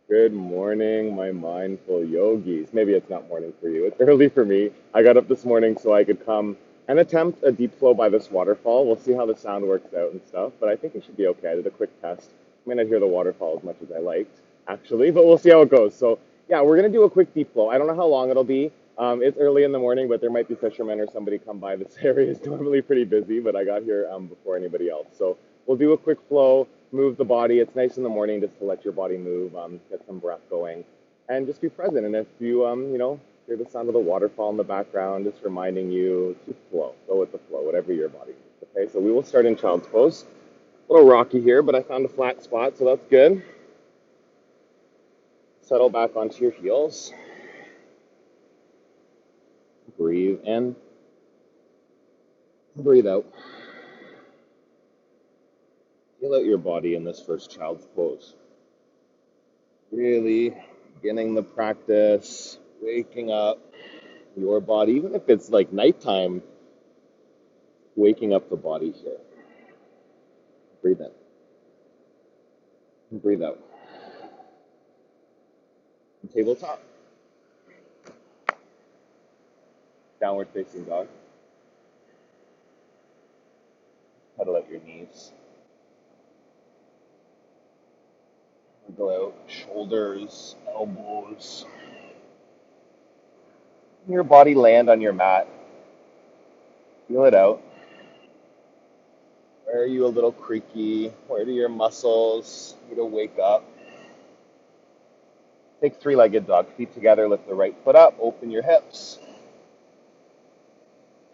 Good morning, my mindful yogis. Maybe it's not morning for you. It's early for me. I got up this morning so I could come and attempt a deep flow by this waterfall. We'll see how the sound works out and stuff, but I think it should be okay. I did a quick test. I may not hear the waterfall as much as I liked, actually, but we'll see how it goes. So, yeah, we're going to do a quick deep flow. I don't know how long it'll be. It's early in the morning, but there might be fishermen or somebody come by. This area is normally pretty busy, but I got here before anybody else. So we'll do a quick flow, move the body. It's nice in the morning just to let your body move, get some breath going, and just be present. And if you, hear the sound of the waterfall in the background, just reminding you to flow, go with the flow, whatever your body needs. Okay, so we will start in child's pose. A little rocky here, but I found a flat spot, so that's good. Settle back onto your heels. Breathe in, breathe out. Feel out your body in this first child's pose. Really beginning the practice, waking up your body, even if it's like nighttime, waking up the body here. Breathe in. And breathe out. And tabletop. Downward facing dog. Pedal out your knees. Go out, shoulders, elbows. Your body land on your mat. Feel it out. Where are you a little creaky? Where do your muscles need to wake up? Take three-legged dog. Feet together, lift the right foot up, open your hips.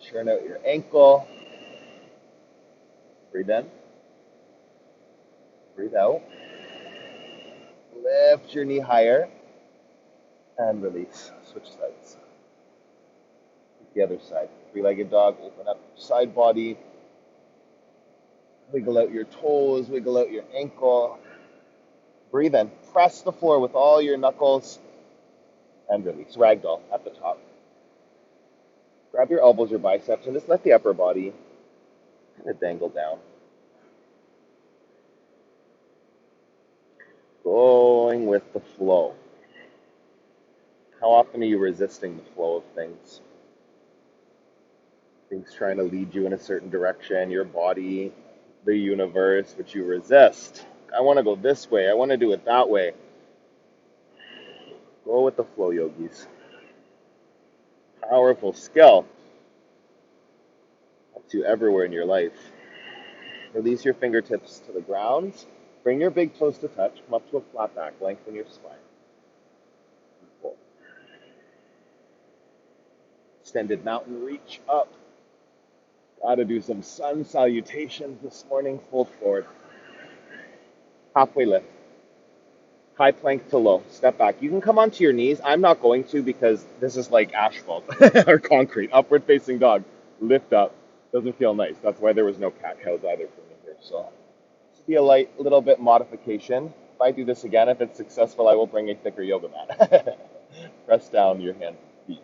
Churn out your ankle. Breathe in. Breathe out. Lift your knee higher. And release. Switch sides. The other side. Three-legged dog. Open up your side body. Wiggle out your toes. Wiggle out your ankle. Breathe in. Press the floor with all your knuckles. And release. Ragdoll at the top. Grab your elbows, your biceps, and just let the upper body kind of dangle down. Going with the flow. How often are you resisting the flow of things? Things trying to lead you in a certain direction, your body, the universe, which you resist. I want to go this way. I want to do it that way. Go with the flow, yogis. Powerful skill. Helps you everywhere in your life. Release your fingertips to the ground. Bring your big toes to touch. Come up to a flat back. Lengthen your spine. Pull. Extended mountain reach up. Gotta do some sun salutations this morning. Fold forward. Halfway lift. High plank to low. Step back. You can come onto your knees. I'm not going to because this is like asphalt or concrete. Upward facing dog. Lift up. Doesn't feel nice. That's why there was no cat cows either for me here. So this will be a light little bit modification. If I do this again, if it's successful, I will bring a thicker yoga mat. Press down your hands and feet.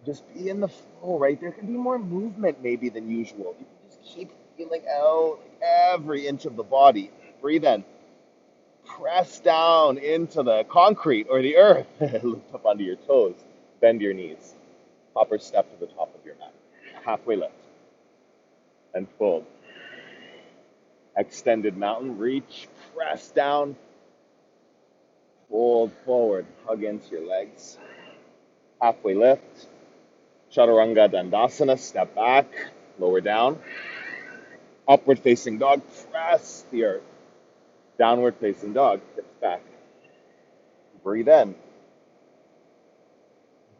Just be in the flow, right? There can be more movement maybe than usual. You can just keep feeling out like every inch of the body. Breathe in. Press down into the concrete or the earth. Lift up onto your toes. Bend your knees. Hopper step to the top of your mat. Halfway lift. And fold. Extended mountain. Reach. Press down. Fold forward. Hug into your legs. Halfway lift. Chaturanga Dandasana. Step back. Lower down. Upward facing dog. Press the earth. Downward facing dog, hips back. Breathe in.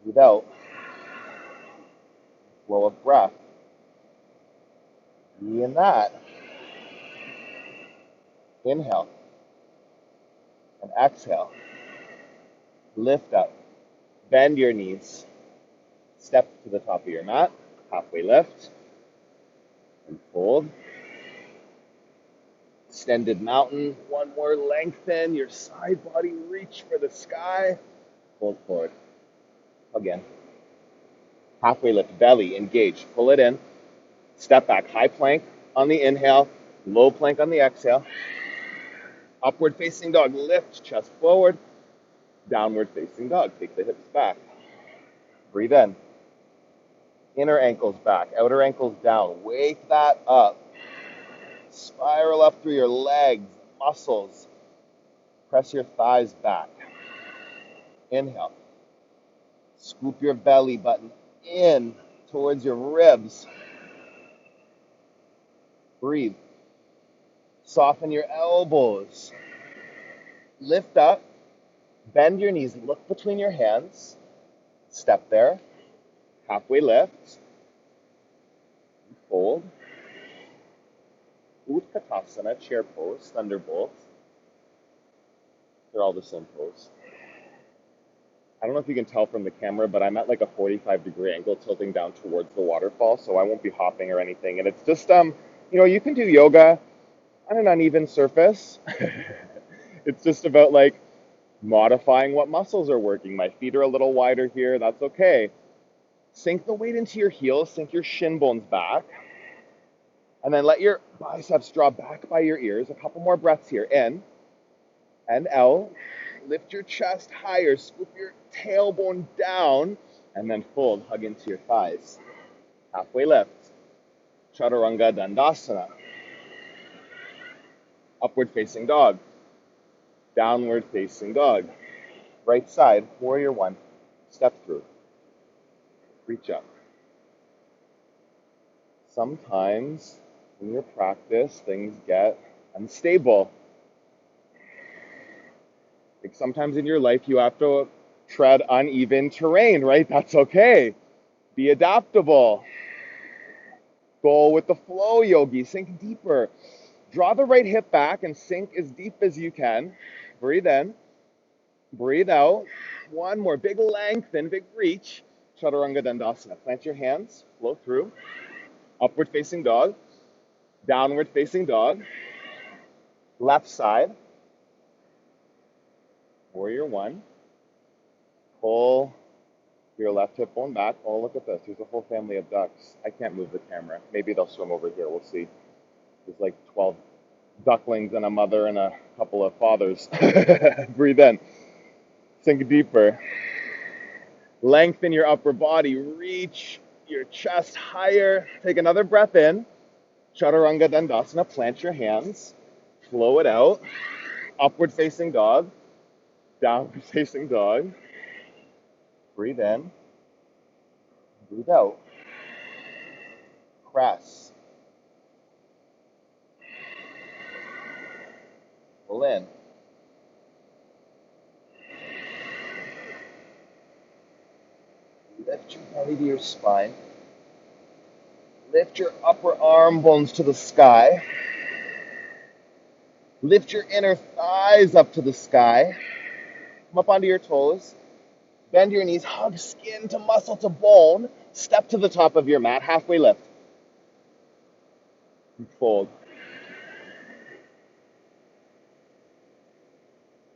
Breathe out. Flow of breath. Be in that. Inhale. And exhale. Lift up. Bend your knees. Step to the top of your mat. Halfway lift. And fold. Extended mountain. One more, lengthen your side body. Reach for the sky. Fold forward. Again. Halfway lift. Belly. Engage. Pull it in. Step back. High plank on the inhale. Low plank on the exhale. Upward facing dog, lift, chest forward. Downward facing dog, take the hips back. Breathe in. Inner ankles back, outer ankles down. Wake that up. Spiral up through your legs, muscles. Press your thighs back. Inhale. Scoop your belly button in towards your ribs. Breathe. Soften your elbows. Lift up. Bend your knees. Look between your hands. Step there. Halfway lift. Fold. Utkatasana, chair pose, thunderbolt. They're all the same pose. I don't know if you can tell from the camera, but I'm at like a 45-degree angle tilting down towards the waterfall, so I won't be hopping or anything. And it's just, you can do yoga on an uneven surface. It's just about like modifying what muscles are working. My feet are a little wider here. That's okay. Sink the weight into your heels, sink your shin bones back, and then let your biceps draw back by your ears. A couple more breaths here. In and out. Lift your chest higher, scoop your tailbone down, and then fold, hug into your thighs. Halfway lift. Chaturanga Dandasana. Upward facing dog. Downward facing dog. Right side, warrior one. Step through. Reach up. Sometimes in your practice, things get unstable. Like sometimes in your life, you have to tread uneven terrain, right? That's okay. Be adaptable. Go with the flow, yogi. Sink deeper. Draw the right hip back and sink as deep as you can. Breathe in. Breathe out. One more. Big lengthen, big reach. Chaturanga Dandasana. Plant your hands. Flow through. Upward facing dog. Downward facing dog. Left side. Warrior one. Pull your left hip bone back. Oh, look at this. There's a whole family of ducks. I can't move the camera. Maybe they'll swim over here. We'll see. There's like 12 ducklings and a mother and a couple of fathers. Breathe in. Sink deeper. Lengthen your upper body. Reach your chest higher. Take another breath in. Chaturanga Dandasana. Plant your hands. Flow it out. Upward facing dog. Downward facing dog. Breathe in. Breathe out. Press. Pull in. Lift your belly to your spine. Lift your upper arm bones to the sky. Lift your inner thighs up to the sky. Come up onto your toes. Bend your knees. Hug skin to muscle to bone. Step to the top of your mat. Halfway lift. And fold.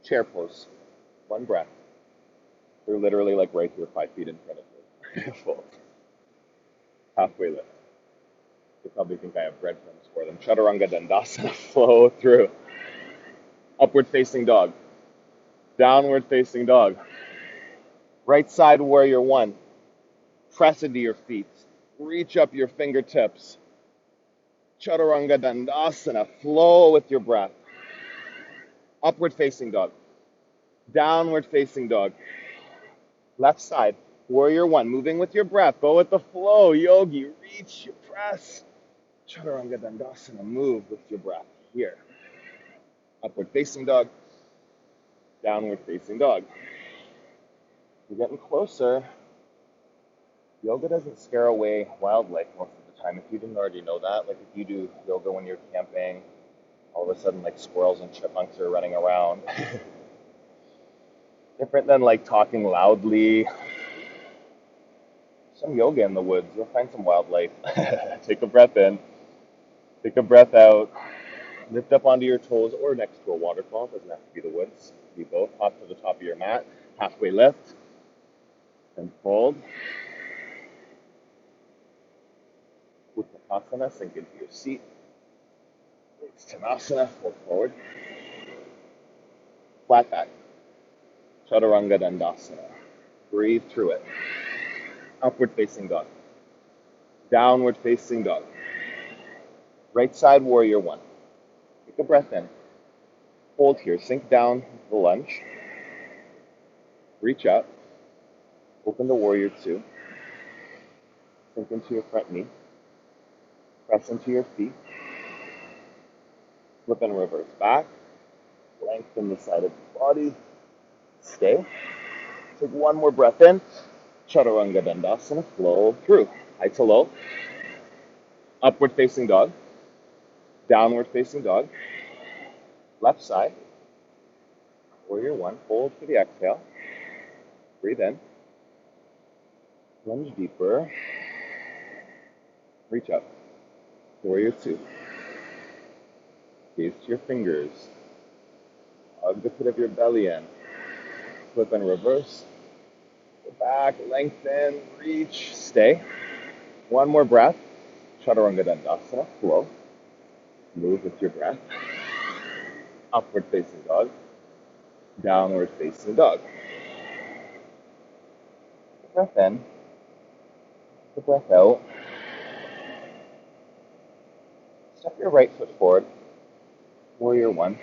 Chair pose. One breath. They're literally like right here, 5 feet in front of you. Fold. Halfway lift. They probably think I have breadcrumbs for them. Chaturanga Dandasana. Flow through. Upward facing dog. Downward facing dog. Right side warrior one. Press into your feet. Reach up your fingertips. Chaturanga Dandasana. Flow with your breath. Upward facing dog. Downward facing dog. Left side. Warrior one. Moving with your breath. Go with the flow. Yogi. Reach. Press. Chaturanga Dandasana. Move with your breath. Here. Upward facing dog. Downward facing dog. You're getting closer. Yoga doesn't scare away wildlife most of the time. If you didn't already know that, like if you do yoga when you're camping, all of a sudden like squirrels and chipmunks are running around. Different than like talking loudly. Some yoga in the woods, you'll find some wildlife. Take a breath in. Take a breath out. Lift up onto your toes or next to a waterfall. Doesn't have to be the woods. Be both. Hop to the top of your mat. Halfway lift. And fold. Utkatasana. Sink into your seat. Uttanasana, fold forward. Flat back. Chaturanga Dandasana. Breathe through it. Upward facing dog. Downward facing dog. Right side warrior one. Take a breath in. Hold here. Sink down the lunge. Reach up. Open the warrior two. Sink into your front knee. Press into your feet. Flip and reverse back. Lengthen the side of the body. Stay. Take one more breath in. Chaturanga Dandasana. Flow through. High to low. Upward facing dog. Downward facing dog. Left side. Warrior one. Hold for the exhale. Breathe in. Lunge deeper. Reach up. Warrior two. Gaze to your fingers. Hug the pit of your belly in. Flip and reverse. Go back, lengthen, reach, stay. One more breath. Chaturanga Dandasana. Flow. Move with your breath. Upward facing dog. Downward facing dog. Breath in. The breath out. Step your right foot forward. Warrior one.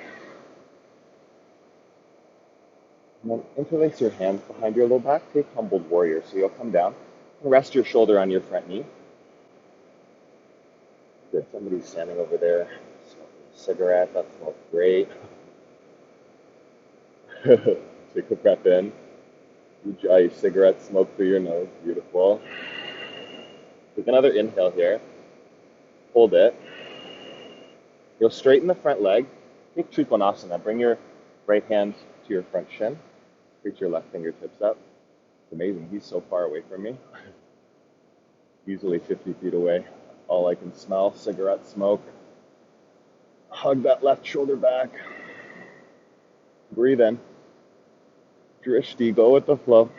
And then interlace your hands behind your low back. Take humbled warrior. So you'll come down and rest your shoulder on your front knee. Good. Somebody's standing over there smoking a cigarette. That smells great. Take a breath in. You draw your cigarette smoke through your nose. Beautiful. Take another inhale here. Hold it. You'll straighten the front leg. Take Trikonasana. Bring your right hand to your front shin. Reach your left fingertips up. It's amazing. He's so far away from me. Easily 50 feet away. All I can smell, cigarette smoke. Hug that left shoulder back. Breathe in. Drishti, go with the flow.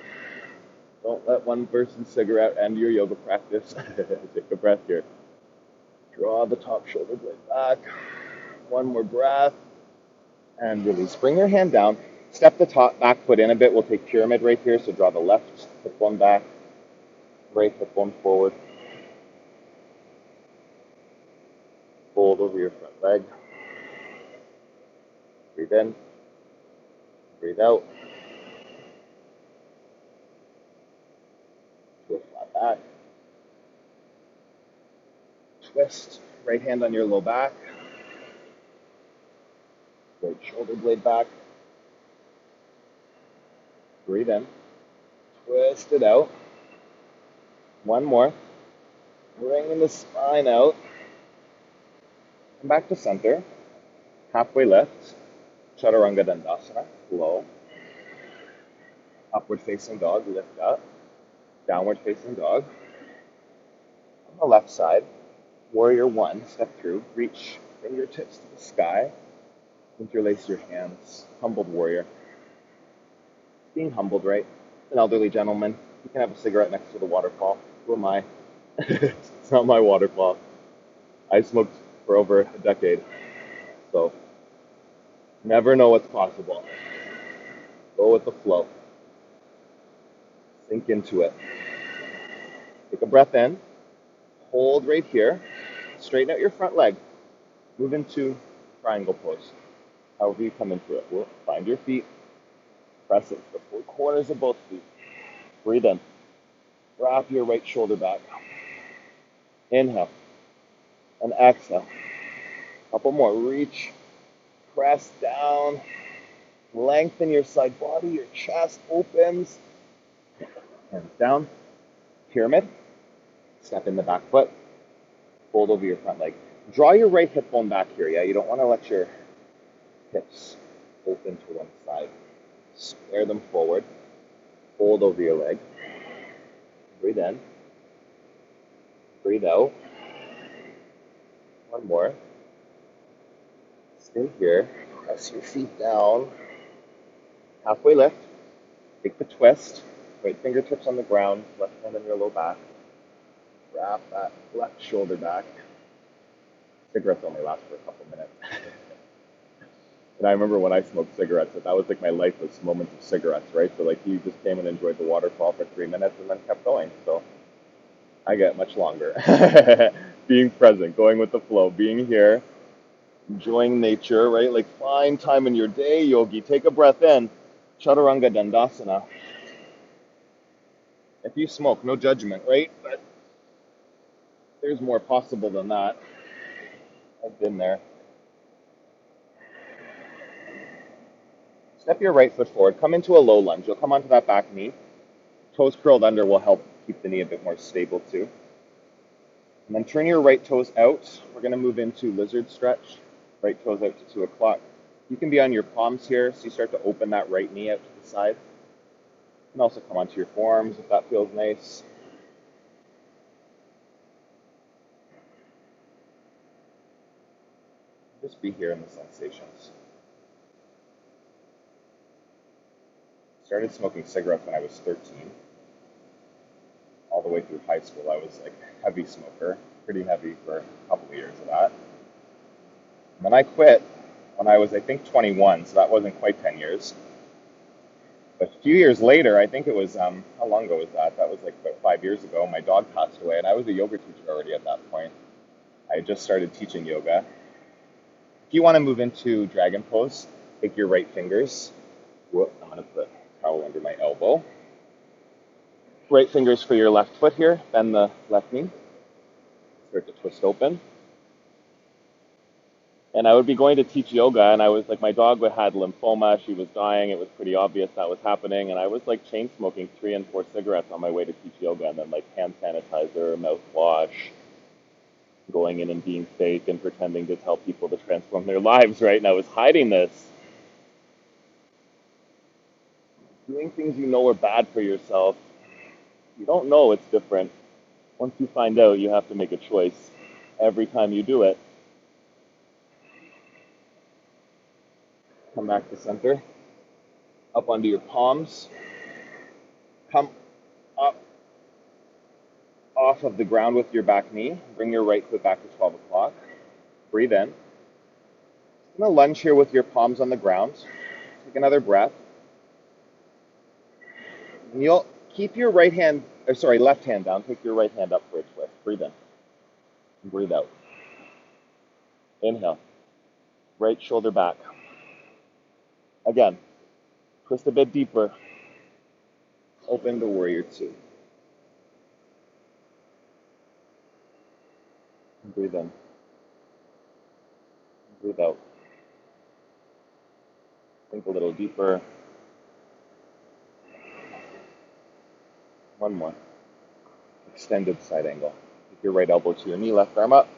Don't let one person's cigarette end your yoga practice. Take a breath here. Draw the top shoulder blade back. One more breath. And release. Bring your hand down. Step the top back foot in a bit. We'll take pyramid right here. So draw the left hip bone back. Right hip bone forward. Fold over your front leg. Breathe in. Breathe out. To a flat back. Twist. Right hand on your low back. Right shoulder blade back. Breathe in. Twist it out. One more. Bringing the spine out. Come back to center. Halfway lift. Chaturanga Dandasana. Flow. Upward facing dog. Lift up. Downward facing dog. On the left side. Warrior one. Step through. Reach fingertips to the sky. Interlace your hands. Humbled warrior. Being humbled, right? An elderly gentleman. You can have a cigarette next to the waterfall. Who am I? It's not my waterfall. I smoked for over a decade. So, never know what's possible. Go with the flow. Sink into it. Take a breath in. Hold right here. Straighten out your front leg. Move into triangle pose. However you come into it. We'll find your feet. Press it to the four corners of both feet. Breathe in. Wrap your right shoulder back. Inhale. And exhale. Couple more. Reach. Press down. Lengthen your side body. Your chest opens. Hands down. Pyramid. Step in the back foot. Fold over your front leg. Draw your right hip bone back here, yeah? You don't want to let your hips open to one side. Square them forward. Fold over your leg. Breathe in. Breathe out. One more. Stay here. Press your feet down. Halfway lift. Take the twist. Right fingertips on the ground. Left hand on your low back. Wrap that left shoulder back. Cigarettes only last for a couple minutes. And I remember when I smoked cigarettes, that was like my life was moments of cigarettes, right? So like you just came and enjoyed the waterfall for 3 minutes and then kept going. So I get much longer. Being present, going with the flow, being here, enjoying nature, right? Like find time in your day, yogi. Take a breath in. Chaturanga Dandasana. If you smoke, no judgment, right? But there's more possible than that. I've been there. Step your right foot forward. Come into a low lunge. You'll come onto that back knee. Toes curled under will help keep the knee a bit more stable too. And then turn your right toes out. We're going to move into lizard stretch. Right toes out to 2 o'clock. You can be on your palms here, so you start to open that right knee out to the side. You can also come onto your forearms if that feels nice. Just be here in the sensations. Started smoking cigarettes when I was 13. All the way through high school, I was like a heavy smoker, pretty heavy for a couple of years of that. And then I quit when I was, I think, 21, so that wasn't quite 10 years. But a few years later, I think it was, how long ago was that? That was like about 5 years ago. My dog passed away, and I was a yoga teacher already at that point. I had just started teaching yoga. If you want to move into dragon pose, take your right fingers. Whoop, I'm going to put a towel under my elbow. Right fingers for your left foot here. Bend the left knee. Start to twist open. And I would be going to teach yoga, and I was like, my dog had lymphoma. She was dying. It was pretty obvious that was happening. And I was like chain smoking 3 and 4 cigarettes on my way to teach yoga, and then like hand sanitizer, mouthwash, going in and being fake and pretending to tell people to transform their lives, right? And I was hiding this. Doing things you know are bad for yourself. You don't know it's different. Once you find out, you have to make a choice every time you do it. Come back to center. Up onto your palms. Come up off of the ground with your back knee. Bring your right foot back to 12 o'clock. Breathe in. I'm going to lunge here with your palms on the ground. Take another breath. And you'll keep your left hand down. Take your right hand up for a twist. Breathe in. And breathe out. Inhale. Right shoulder back. Again. Twist a bit deeper. Open to warrior 2. And breathe in. And breathe out. Think a little deeper. One more. Extended side angle. Take your right elbow to your knee, left arm up.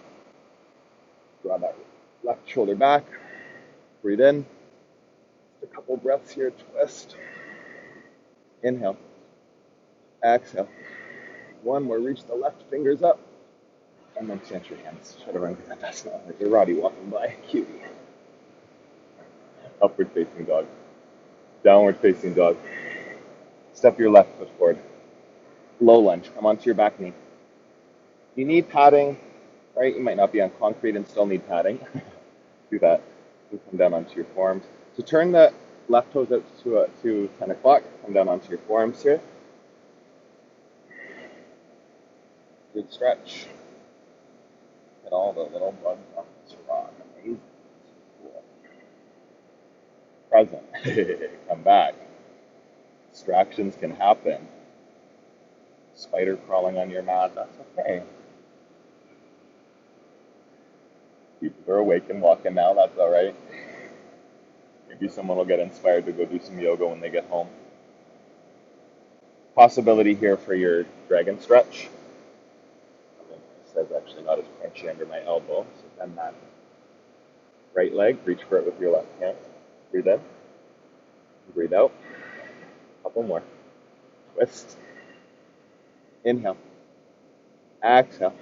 Draw that left shoulder back. Breathe in. Just a couple breaths here. Twist. Inhale. Exhale. One more. Reach the left fingers up. And then plant your hands. Chaturanga Dandasana. Like a Roddy walking by. Cutie. Upward facing dog. Downward facing dog. Step your left foot forward. Low lunge. Come onto your back knee. You need padding, right? You might not be on concrete and still need padding. Do that. You come down onto your forearms. So turn the left toes out to 10 o'clock. Come down onto your forearms here. Good stretch. Get all the little bugs off this rock. Amazing. Cool. Present. Come back. Distractions can happen. Spider crawling on your mat, that's okay. People are awake and walking now, that's all right. Maybe someone will get inspired to go do some yoga when they get home. Possibility here for your dragon stretch. It says actually not as crunchy under my elbow, so bend that right leg, reach for it with your left hand. Breathe in, breathe out. Couple more. Twist. Inhale. Exhale.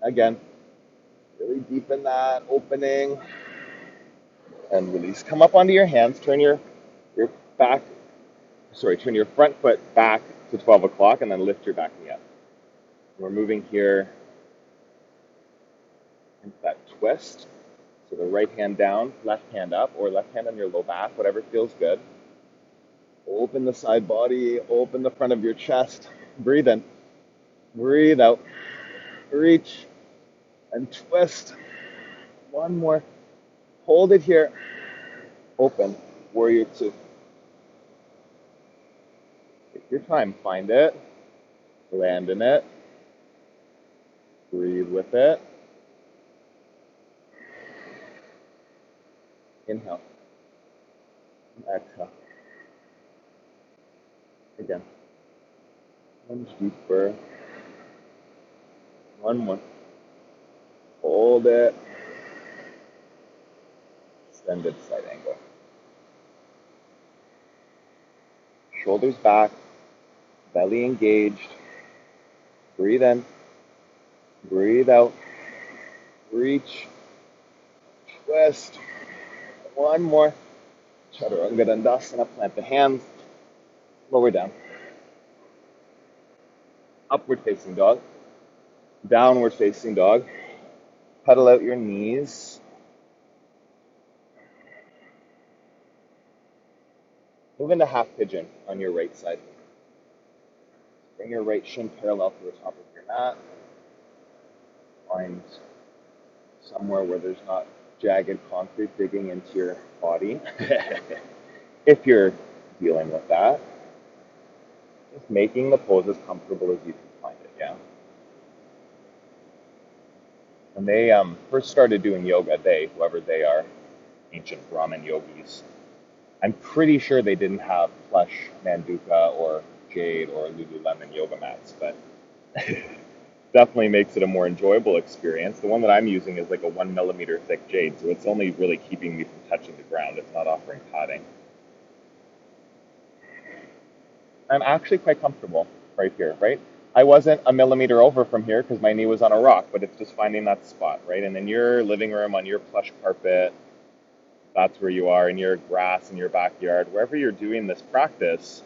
Again. Really deepen that opening. And release. Come up onto your hands. Turn your front foot back to 12 o'clock and then lift your back knee up. We're moving here twist. So the right hand down, left hand up, or left hand on your low back, whatever feels good. Open the side body, open the front of your chest. Breathe in, breathe out. Reach and twist. One more. Hold it here. Open. Warrior two. Take your time. Find it. Land in it. Breathe with it. Inhale. Exhale. Again. Lunge deeper. One more. Hold it. Extended side angle. Shoulders back. Belly engaged. Breathe in. Breathe out. Reach. Twist. One more. Chaturanga Dandasana. Plant the hands. Lower down. Upward facing dog. Downward facing dog. Pedal out your knees. Move into half pigeon on your right side. Bring your right shin parallel to the top of your mat. Find somewhere where there's not jagged concrete digging into your body. If you're dealing with that, just making the pose as comfortable as you can find it, yeah? When they first started doing yoga, whoever they are, ancient Brahmin yogis, I'm pretty sure they didn't have plush Manduka or jade or Lululemon yoga mats, but definitely makes it a more enjoyable experience. The one that I'm using is like a 1 millimeter thick jade, so it's only really keeping me from touching the ground. It's not offering padding. I'm actually quite comfortable right here, right? I wasn't a millimeter over from here because my knee was on a rock, but it's just finding that spot, right? And in your living room, on your plush carpet, that's where you are, in your grass, in your backyard, wherever you're doing this practice,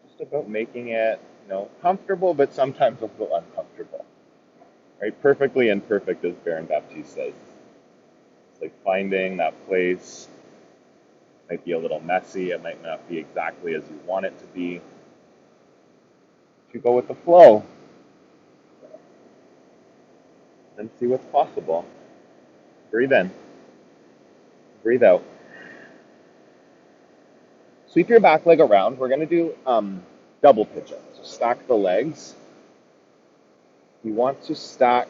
just about making it, comfortable, but sometimes a little uncomfortable, right? Perfectly imperfect, as Baron Baptiste says. It's like finding that place. It might be a little messy. It might not be exactly as you want it to be. You go with the flow and see what's possible. Breathe in. Breathe out. Sweep your back leg around. We're going to do double pigeon. So stack the legs. You want to stack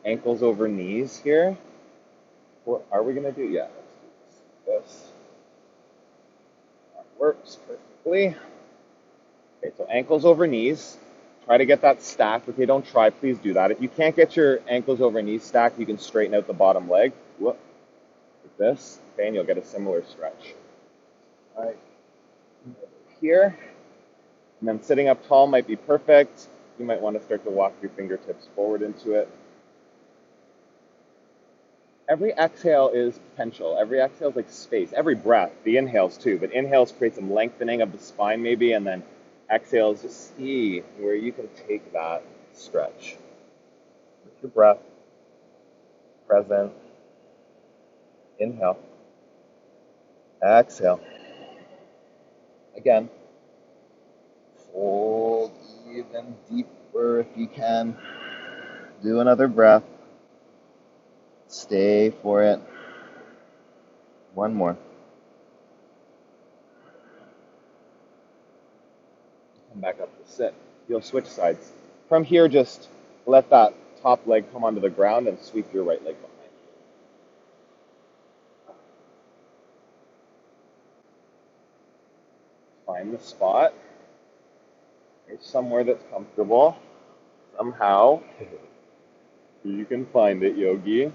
ankles over knees here. What are we going to do? Yeah, let's do this. That works perfectly. Okay, so ankles over knees. Try to get that stacked. Okay, don't try. Please do that. If you can't get your ankles over knees stacked, you can straighten out the bottom leg. Whoop. Like this. Okay, and you'll get a similar stretch. All right. Here. And then sitting up tall might be perfect. You might want to start to walk your fingertips forward into it. Every exhale is potential. Every exhale is like space. Every breath, the inhales too, but inhales create some lengthening of the spine maybe, and then exhales just see where you can take that stretch. With your breath, present, inhale, exhale. Again, fold even deeper if you can. Do another breath. Stay for it. One more. Come back up to sit. You'll switch sides. From here, just let that top leg come onto the ground and sweep your right leg behind. Find the spot. There's somewhere that's comfortable. Somehow, you can find it, yogi.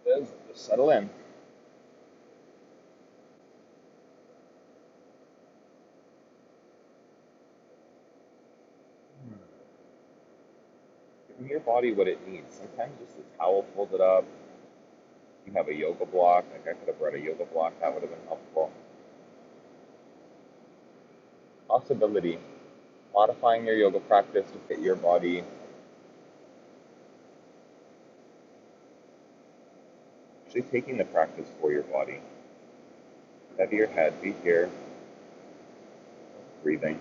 Just settle in. Give your body what it needs. Sometimes just a towel folded up. You have a yoga block. Like I could have brought a yoga block. That would have been helpful. Possibility. Modifying your yoga practice to fit your body. Actually taking the practice for your body. Head of your head, be here, breathing.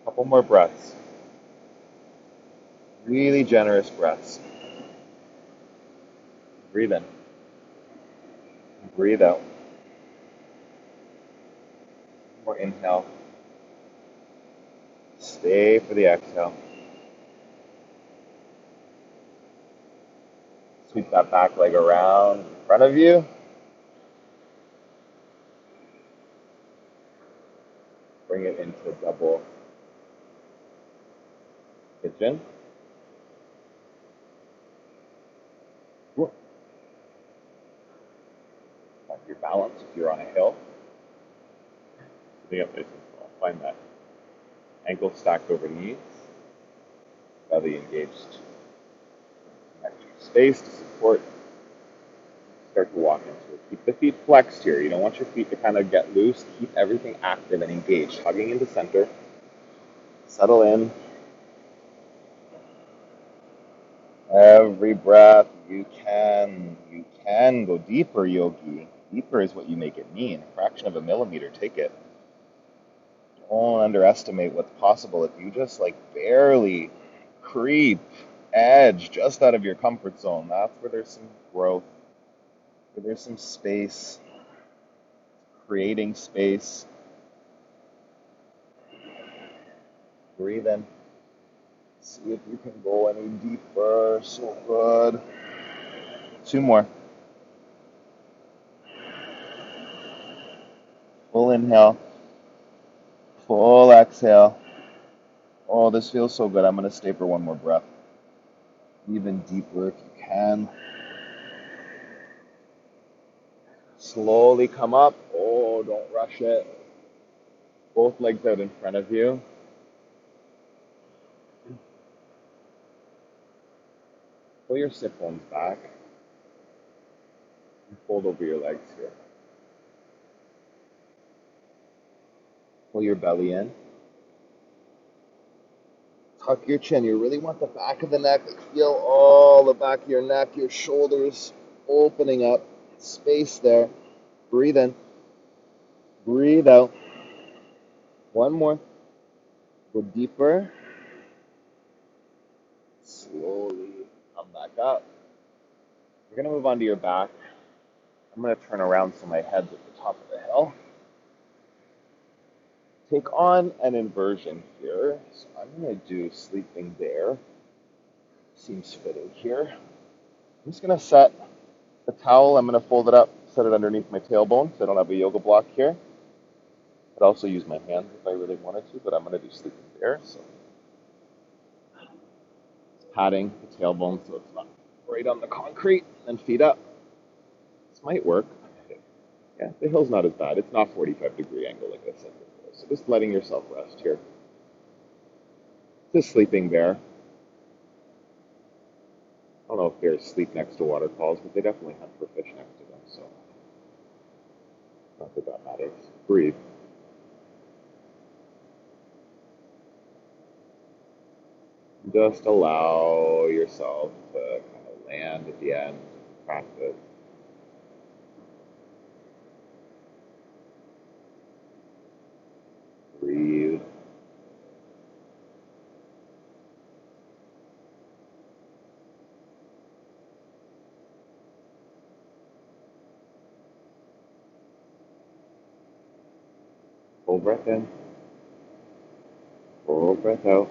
Couple more breaths. Really generous breaths. Breathe in. Breathe out. More inhale. Stay for the exhale. Sweep that back leg around in front of you. Bring it into double pigeon. Find your balance if you're on a hill. Sitting up nice and tall. Find that ankle stacked over knees. Belly engaged. Extra space to support. Start to walk into it. Keep the feet flexed here. You don't want your feet to kind of get loose. Keep everything active and engaged. Hugging into center. Settle in. Every breath you can go deeper, yogi. Deeper is what you make it mean. A fraction of a millimeter, take it. Don't underestimate what's possible if you just like barely creep, edge just out of your comfort zone. That's where there's some growth, where there's some space, creating space. Breathe in. See if you can go any deeper. So good. Two more. Full inhale. Full exhale. Oh, this feels so good. I'm going to stay for one more breath. Even deeper if you can. Slowly come up. Oh, don't rush it. Both legs out in front of you. Pull your sit bones back. And fold over your legs here. Pull your belly in. Tuck your chin. You really want the back of the neck. Feel all the back of your neck, your shoulders opening up. Space there. Breathe in. Breathe out. One more. Go deeper. Slowly come back up. We're going to move onto your back. I'm going to turn around so my head's at the top of the hill. Take on an inversion here. So I'm going to do sleeping bear. Seems fitting here. I'm just going to set the towel. I'm going to fold it up, set it underneath my tailbone so I don't have a yoga block here. I'd also use my hands if I really wanted to, but I'm going to do sleeping bear. So patting the tailbone so it's not right on the concrete, and feet up. This might work. Yeah, the hill's not as bad. It's not 45-degree angle like I said before. So just letting yourself rest here. Just sleeping bear. I don't know if bears sleep next to waterfalls, but they definitely hunt for fish next to them. So not that that matters. Breathe. Just allow yourself to kind of land at the end of practice. Breathe. Full breath in. Full breath out.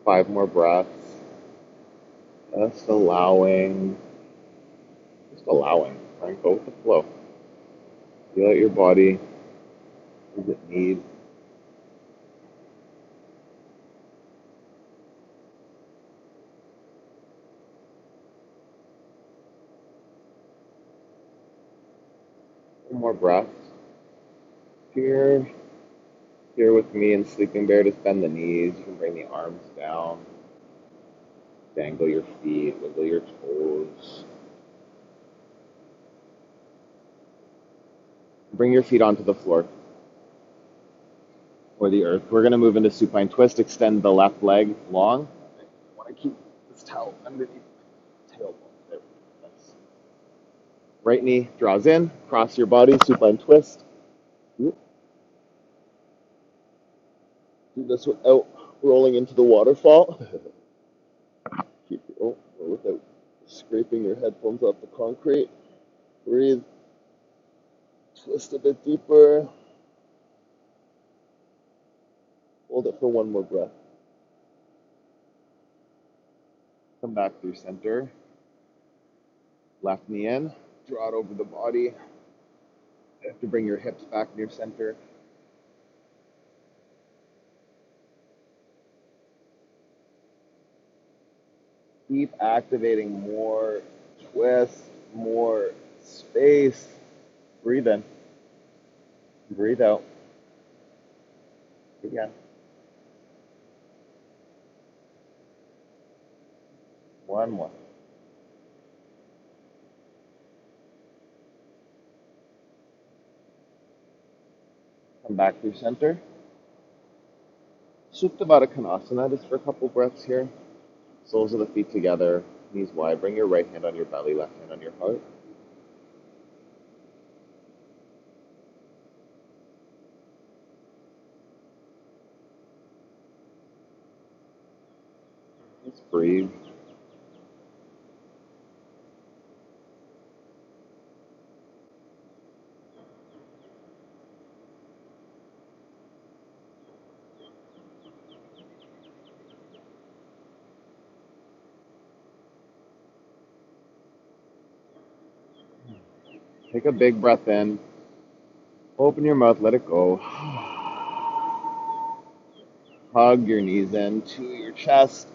Five more breaths. Just allowing. Just allowing. Try and go with the flow. Feel out your body. What does it need? One more breath. Here. Here with me in Sleeping Bear, just bend the knees. You can bring the arms down, dangle your feet, wiggle your toes. Bring your feet onto the floor or the earth. We're going to move into supine twist. Extend the left leg long. I want to keep this towel underneath my tailbone. There we go. Nice. Right knee draws in, cross your body, supine twist. Do this without rolling into the waterfall. Without scraping your headphones off the concrete. Breathe. Twist a bit deeper. Hold it for one more breath. Come back through center. Left knee in. Draw it over the body. You have to bring your hips back near center. Keep activating more twist, more space. Breathe in. Breathe out. Again. One more. Come back through center. Supta Baddha Konasana, just for a couple breaths here. Soles of the feet together, knees wide. Bring your right hand on your belly, left hand on your heart. Just breathe. Take a big breath in. Open your mouth, let it go. Hug your knees into your chest.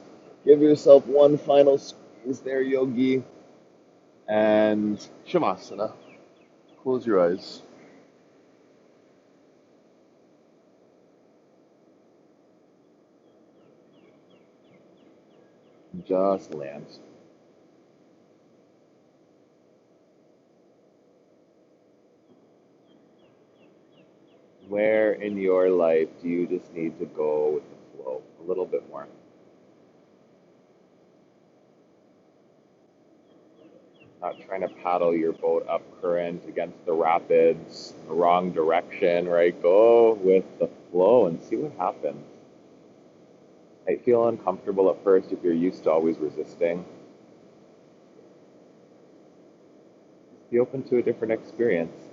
Give yourself one final squeeze there, yogi. And Shavasana. Close your eyes. Just land. Where in your life do you just need to go with the flow a little bit more? Not trying to paddle your boat up current against the rapids, the wrong direction, right? Go with the flow and see what happens. Might feel uncomfortable at first if you're used to always resisting. Just be open to a different experience.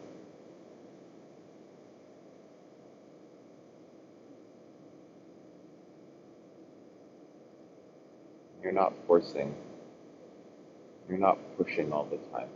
You're not forcing. You're not pushing all the time.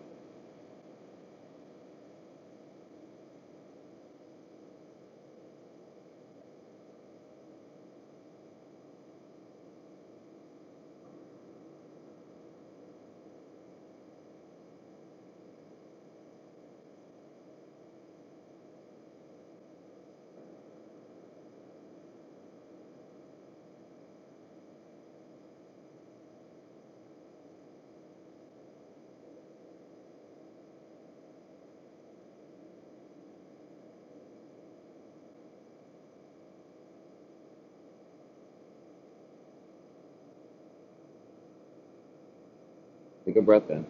Take a breath in.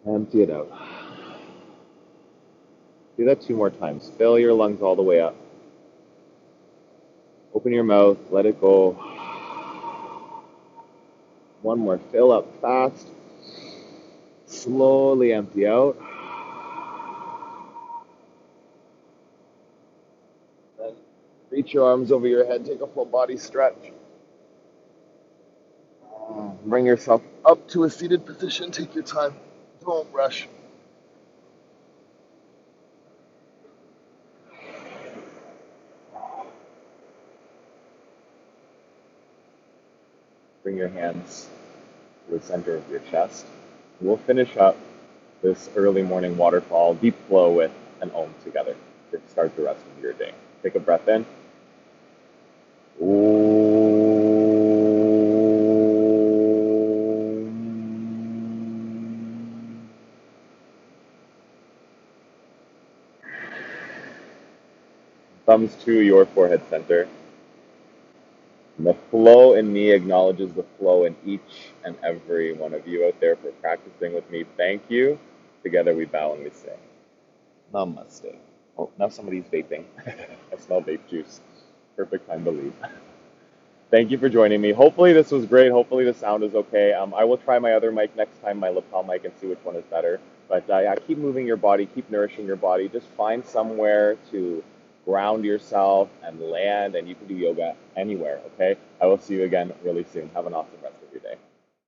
Empty it out. Do that 2 more times. Fill your lungs all the way up. Open your mouth, let it go. One more. Fill up fast. Slowly empty out. Then reach your arms over your head. Take a full body stretch. Bring yourself up to a seated position. Take your time. Don't rush. Bring your hands to the center of your chest. We'll finish up this early morning waterfall deep flow with an Om together. to start the rest of your day. Take a breath in. Om. Thumbs to your forehead center. And the flow in me acknowledges the flow in each and every one of you out there for practicing with me. Thank you. Together we bow and we say, Namaste. Oh, now somebody's vaping. I smell vape juice. Perfect time to leave. Thank you for joining me. Hopefully this was great. Hopefully the sound is okay. I will try my other mic next time, my lapel mic, and see which one is better. But yeah, keep moving your body, keep nourishing your body. Just find somewhere to ground yourself and land, and you can do yoga anywhere, okay? I will see you again really soon. Have an awesome rest.